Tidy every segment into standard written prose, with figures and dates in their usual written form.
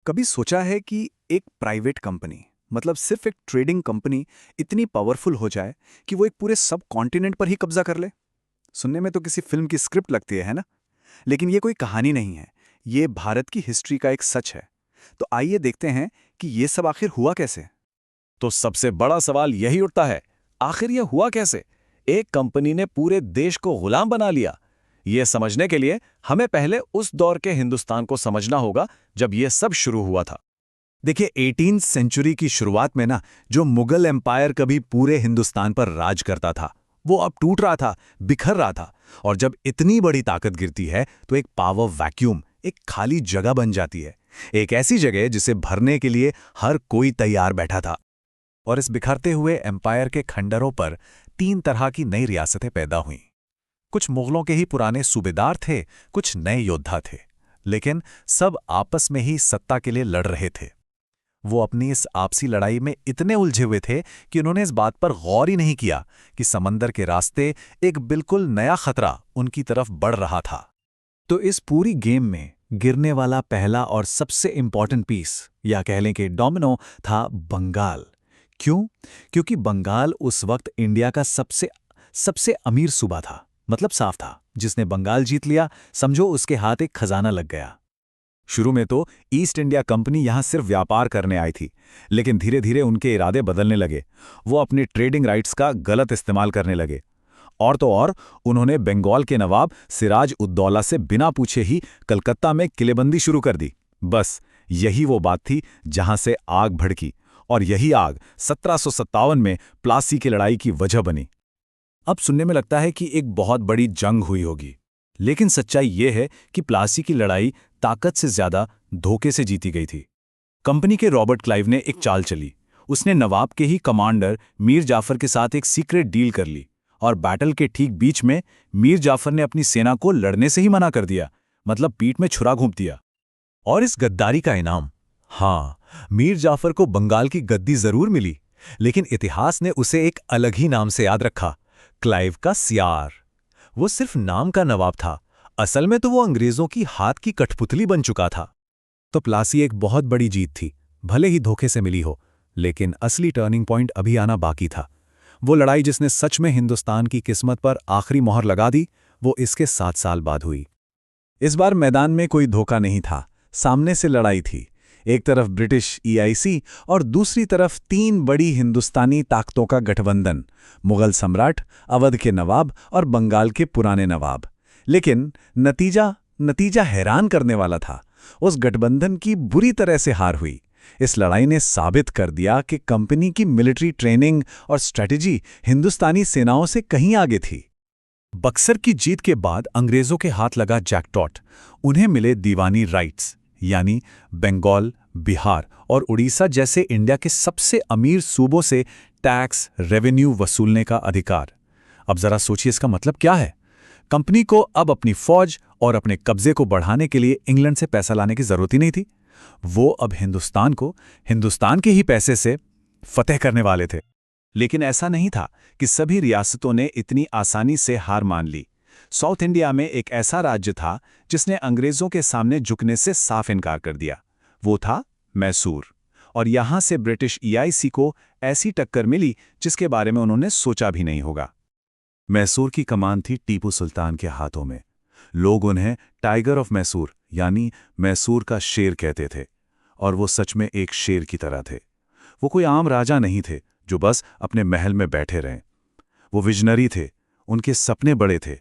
कभी सोचा है कि एक प्राइवेट कंपनी मतलब सिर्फ एक ट्रेडिंग कंपनी इतनी पावरफुल हो जाए कि वो एक पूरे सब कॉन्टिनेंट पर ही कब्जा कर ले। सुनने में तो किसी फिल्म की स्क्रिप्ट लगती है ना। लेकिन ये कोई कहानी नहीं है। ये भारत की हिस्ट्री का एक सच है। तो आइए देखते हैं कि ये सब आखिर हुआ कैसे। तो सबसे बड़ा सवाल यही उठता है, आखिर यह हुआ कैसे? एक कंपनी ने पूरे देश को गुलाम बना लिया। यह समझने के लिए हमें पहले उस दौर के हिंदुस्तान को समझना होगा जब यह सब शुरू हुआ था। देखिए 18th सेंचुरी की शुरुआत में ना, जो मुगल एम्पायर कभी पूरे हिंदुस्तान पर राज करता था, वो अब टूट रहा था, बिखर रहा था। और जब इतनी बड़ी ताकत गिरती है तो एक पावर वैक्यूम, एक खाली जगह बन जाती है। एक ऐसी जगह जिसे भरने के लिए हर कोई तैयार बैठा था। और इस बिखरते हुए एम्पायर के खंडरों पर 3 तरह की नई रियासतें पैदा हुईं। कुछ मुगलों के ही पुराने सूबेदार थे, कुछ नए योद्धा थे, लेकिन सब आपस में ही सत्ता के लिए लड़ रहे थे। वो अपनी इस आपसी लड़ाई में इतने उलझे हुए थे कि उन्होंने इस बात पर गौर ही नहीं किया कि समंदर के रास्ते एक बिल्कुल नया खतरा उनकी तरफ बढ़ रहा था। तो इस पूरी गेम में गिरने वाला पहला और सबसे इंपॉर्टेंट पीस, या कह लें कि डोमिनो, था बंगाल। क्यों? क्योंकि बंगाल उस वक्त इंडिया का सबसे सबसे अमीर सूबा था। मतलब साफ था, जिसने बंगाल जीत लिया, समझो उसके हाथ एक खजाना लग गया। शुरू में तो ईस्ट इंडिया कंपनी यहां सिर्फ व्यापार करने आई थी, लेकिन धीरे धीरे उनके इरादे बदलने लगे। वो अपनी ट्रेडिंग राइट्स का गलत इस्तेमाल करने लगे। और तो और, उन्होंने बंगाल के नवाब सिराज उद्दौला से बिना पूछे ही कलकत्ता में किलेबंदी शुरू कर दी। बस यही वो बात थी जहां से आग भड़की, और यही आग 1757 में प्लासी की लड़ाई की वजह बनी। अब सुनने में लगता है कि एक बहुत बड़ी जंग हुई होगी, लेकिन सच्चाई ये है कि प्लासी की लड़ाई ताकत से ज्यादा धोखे से जीती गई थी। कंपनी के रॉबर्ट क्लाइव ने एक चाल चली। उसने नवाब के ही कमांडर मीर जाफर के साथ एक सीक्रेट डील कर ली, और बैटल के ठीक बीच में मीर जाफर ने अपनी सेना को लड़ने से ही मना कर दिया। मतलब पीठ में छुरा घोंप दिया। और इस गद्दारी का इनाम, हाँ, मीर जाफर को बंगाल की गद्दी जरूर मिली, लेकिन इतिहास ने उसे एक अलग ही नाम से याद रखा, क्लाइव का सियार। वो सिर्फ नाम का नवाब था, असल में तो वो अंग्रेजों की हाथ की कठपुतली बन चुका था। तो प्लासी एक बहुत बड़ी जीत थी, भले ही धोखे से मिली हो, लेकिन असली टर्निंग पॉइंट अभी आना बाकी था। वो लड़ाई जिसने सच में हिंदुस्तान की किस्मत पर आखिरी मोहर लगा दी, वो इसके 7 साल बाद हुई। इस बार मैदान में कोई धोखा नहीं था, सामने से लड़ाई थी। एक तरफ ब्रिटिश ईआईसी और दूसरी तरफ 3 बड़ी हिंदुस्तानी ताकतों का गठबंधन, मुगल सम्राट, अवध के नवाब और बंगाल के पुराने नवाब। लेकिन नतीजा हैरान करने वाला था। उस गठबंधन की बुरी तरह से हार हुई। इस लड़ाई ने साबित कर दिया कि कंपनी की मिलिट्री ट्रेनिंग और स्ट्रेटजी हिंदुस्तानी सेनाओं से कहीं आगे थी। बक्सर की जीत के बाद अंग्रेजों के हाथ लगा जैकपॉट। उन्हें मिले दीवानी राइट्स, यानी बंगाल, बिहार और उड़ीसा जैसे इंडिया के सबसे अमीर सूबों से टैक्स रेवेन्यू वसूलने का अधिकार। अब जरा सोचिए, इसका मतलब क्या है? कंपनी को अब अपनी फौज और अपने कब्जे को बढ़ाने के लिए इंग्लैंड से पैसा लाने की जरूरत ही नहीं थी। वो अब हिंदुस्तान को हिंदुस्तान के ही पैसे से फतेह करने वाले थे। लेकिन ऐसा नहीं था कि सभी रियासतों ने इतनी आसानी से हार मान ली। साउथ इंडिया में एक ऐसा राज्य था जिसने अंग्रेजों के सामने झुकने से साफ इनकार कर दिया। वो था मैसूर। और यहां से ब्रिटिश ईआईसी को ऐसी टक्कर मिली जिसके बारे में उन्होंने सोचा भी नहीं होगा। मैसूर की कमान थी टीपू सुल्तान के हाथों में। लोग उन्हें टाइगर ऑफ मैसूर, यानी मैसूर का शेर कहते थे। और वो सच में एक शेर की तरह थे। वो कोई आम राजा नहीं थे जो बस अपने महल में बैठे रहें। वो विजनरी थे, उनके सपने बड़े थे,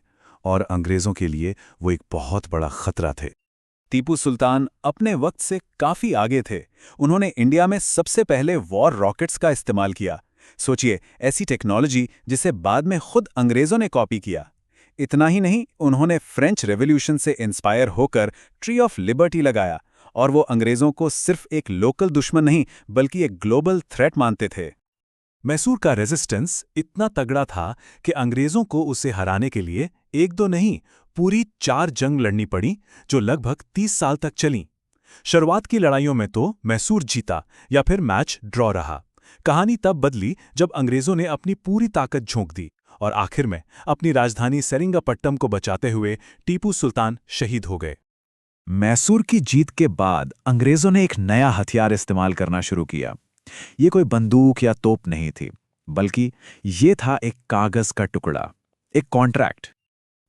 और अंग्रेजों के लिए वो एक बहुत बड़ा खतरा थे। टीपू सुल्तान अपने वक्त से काफी आगे थे। उन्होंने इंडिया में सबसे पहले वॉर रॉकेट्स का इस्तेमाल किया। सोचिए, ऐसी टेक्नोलॉजी जिसे बाद में खुद अंग्रेजों ने कॉपी किया। इतना ही नहीं, उन्होंने फ्रेंच रेवोल्यूशन से इंस्पायर होकर ट्री ऑफ लिबर्टी लगाया, और वो अंग्रेजों को सिर्फ एक लोकल दुश्मन नहीं बल्कि एक ग्लोबल थ्रेट मानते थे। मैसूर का रेजिस्टेंस इतना तगड़ा था कि अंग्रेजों को उसे हराने के लिए एक दो नहीं, पूरी 4 जंग लड़नी पड़ी, जो लगभग 30 साल तक चलीं। शुरुआत की लड़ाइयों में तो मैसूर जीता या फिर मैच ड्रॉ रहा। कहानी तब बदली जब अंग्रेजों ने अपनी पूरी ताकत झोंक दी, और आखिर में अपनी राजधानी सेरिंगापट्टम को बचाते हुए टीपू सुल्तान शहीद हो गए। मैसूर की जीत के बाद अंग्रेजों ने एक नया हथियार इस्तेमाल करना शुरू किया। ये कोई बंदूक या तोप नहीं थी, बल्कि ये था एक कागज का टुकड़ा, एक कॉन्ट्रैक्ट।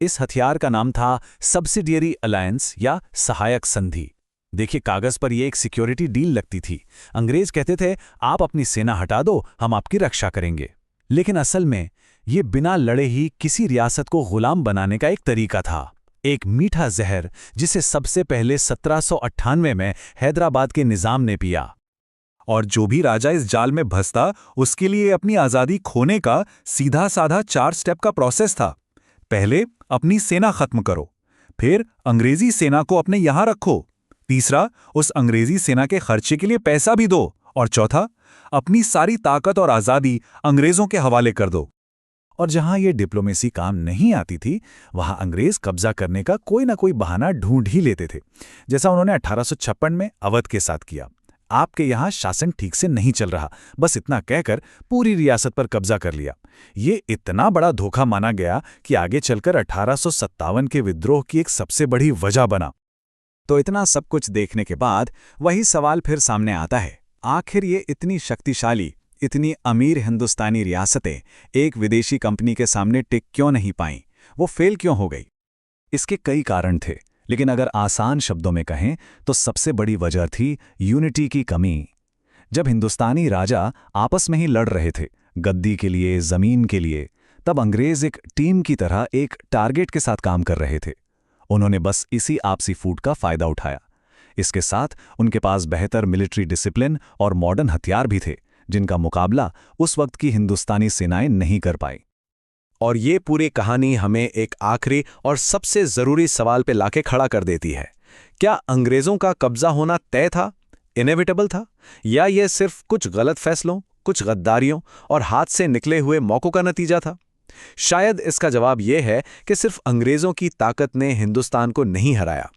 इस हथियार का नाम था सब्सिडियरी अलायंस या सहायक संधि। देखिए, कागज पर यह एक सिक्योरिटी डील लगती थी। अंग्रेज कहते थे, आप अपनी सेना हटा दो, हम आपकी रक्षा करेंगे। लेकिन असल में ये बिना लड़े ही किसी रियासत को गुलाम बनाने का एक तरीका था, एक मीठा जहर जिसे सबसे पहले 1798 में हैदराबाद के निजाम ने पिया। और जो भी राजा इस जाल में फंसता, उसके लिए अपनी आज़ादी खोने का सीधा साधा 4 स्टेप का प्रोसेस था। पहले अपनी सेना खत्म करो, फिर अंग्रेजी सेना को अपने यहां रखो, तीसरा उस अंग्रेजी सेना के खर्चे के लिए पैसा भी दो, और चौथा अपनी सारी ताकत और आज़ादी अंग्रेजों के हवाले कर दो। और जहां ये डिप्लोमेसी काम नहीं आती थी, वहां अंग्रेज कब्जा करने का कोई ना कोई बहाना ढूंढ ही लेते थे, जैसा उन्होंने 1856 में अवध के साथ किया। आपके यहां शासन ठीक से नहीं चल रहा, बस इतना कहकर पूरी रियासत पर कब्जा कर लिया। ये इतना बड़ा धोखा माना गया कि आगे चलकर 1857 के विद्रोह की एक सबसे बड़ी वजह बना। तो इतना सब कुछ देखने के बाद वही सवाल फिर सामने आता है, आखिर ये इतनी शक्तिशाली, इतनी अमीर हिंदुस्तानी रियासतें एक विदेशी कंपनी के सामने टिक क्यों नहीं पाईं? वो फेल क्यों हो गई? इसके कई कारण थे, लेकिन अगर आसान शब्दों में कहें तो सबसे बड़ी वजह थी यूनिटी की कमी। जब हिंदुस्तानी राजा आपस में ही लड़ रहे थे, गद्दी के लिए, जमीन के लिए, तब अंग्रेज एक टीम की तरह एक टारगेट के साथ काम कर रहे थे। उन्होंने बस इसी आपसी फूट का फायदा उठाया। इसके साथ उनके पास बेहतर मिलिट्री डिसिप्लिन और मॉडर्न हथियार भी थे, जिनका मुकाबला उस वक्त की हिंदुस्तानी सेनाएं नहीं कर पाई। और ये पूरी कहानी हमें एक आखिरी और सबसे जरूरी सवाल पे लाके खड़ा कर देती है। क्या अंग्रेजों का कब्जा होना तय था, इनएविटेबल था, या यह सिर्फ कुछ गलत फैसलों, कुछ गद्दारियों और हाथ से निकले हुए मौकों का नतीजा था? शायद इसका जवाब यह है कि सिर्फ अंग्रेजों की ताकत ने हिंदुस्तान को नहीं हराया,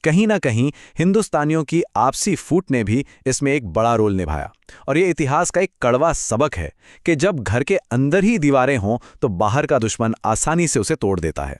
कहीं ना कहीं हिंदुस्तानियों की आपसी फूट ने भी इसमें एक बड़ा रोल निभाया। और ये इतिहास का एक कड़वा सबक है कि जब घर के अंदर ही दीवारें हों तो बाहर का दुश्मन आसानी से उसे तोड़ देता है।